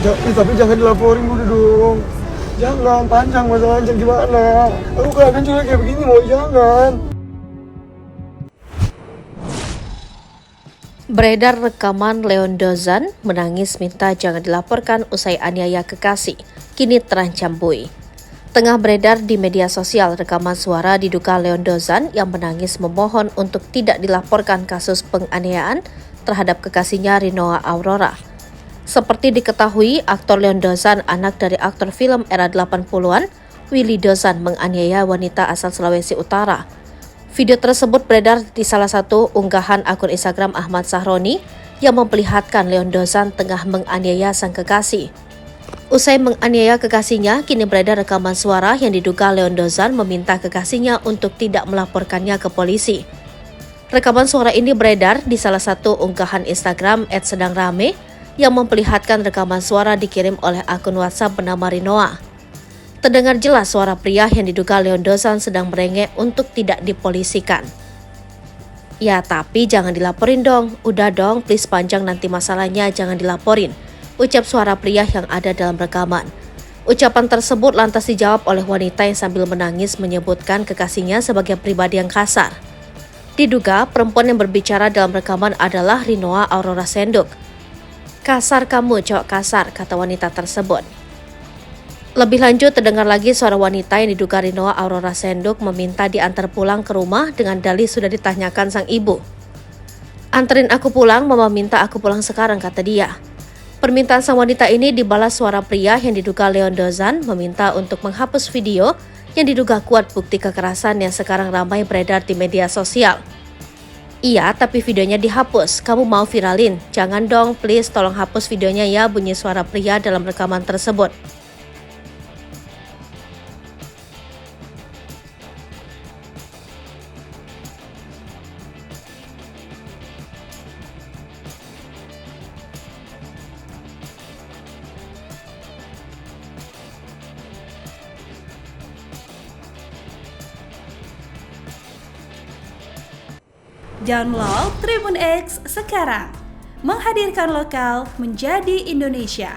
Tapi jangan dilaporin udah dong. Jangan, panjang masalahnya gimana. Aku kadang juga kayak begini mau jangan. Beredar rekaman Leon Dozan menangis minta jangan dilaporkan usai aniaya kekasih, kini terancam buih. Tengah beredar di media sosial rekaman suara diduga Leon Dozan yang menangis memohon untuk tidak dilaporkan kasus penganiayaan terhadap kekasihnya Rinoa Aurora. Seperti diketahui, aktor Leon Dozan, anak dari aktor film era 80-an, Willy Dozan menganiaya wanita asal Sulawesi Utara. Video tersebut beredar di salah satu unggahan akun Instagram Ahmad Sahroni yang memperlihatkan Leon Dozan tengah menganiaya sang kekasih. Usai menganiaya kekasihnya, kini beredar rekaman suara yang diduga Leon Dozan meminta kekasihnya untuk tidak melaporkannya ke polisi. Rekaman suara ini beredar di salah satu unggahan Instagram @sedangrame yang memperlihatkan rekaman suara dikirim oleh akun WhatsApp bernama Rinoa. Terdengar jelas suara pria yang diduga Leon Dozan sedang merengek untuk tidak dipolisikan. Ya, tapi jangan dilaporin dong. Udah dong, please panjang nanti masalahnya, jangan dilaporin. Ucap suara pria yang ada dalam rekaman. Ucapan tersebut lantas dijawab oleh wanita yang sambil menangis menyebutkan kekasihnya sebagai pribadi yang kasar. Diduga perempuan yang berbicara dalam rekaman adalah Rinoa Aurora Senduk. "Kasar kamu, cowok kasar," kata wanita tersebut. Lebih lanjut, terdengar lagi suara wanita yang diduga Rinoa Aurora Senduk meminta diantar pulang ke rumah dengan dalih sudah ditanyakan sang ibu. "Anterin aku pulang, mama minta aku pulang sekarang," kata dia. Permintaan sang wanita ini dibalas suara pria yang diduga Leon Dozan meminta untuk menghapus video yang diduga kuat bukti kekerasan yang sekarang ramai beredar di media sosial. "Iya, tapi videonya dihapus. Kamu mau viralin? Jangan dong, please tolong hapus videonya ya," bunyi suara pria dalam rekaman tersebut. Download Tribun X sekarang, menghadirkan lokal menjadi Indonesia.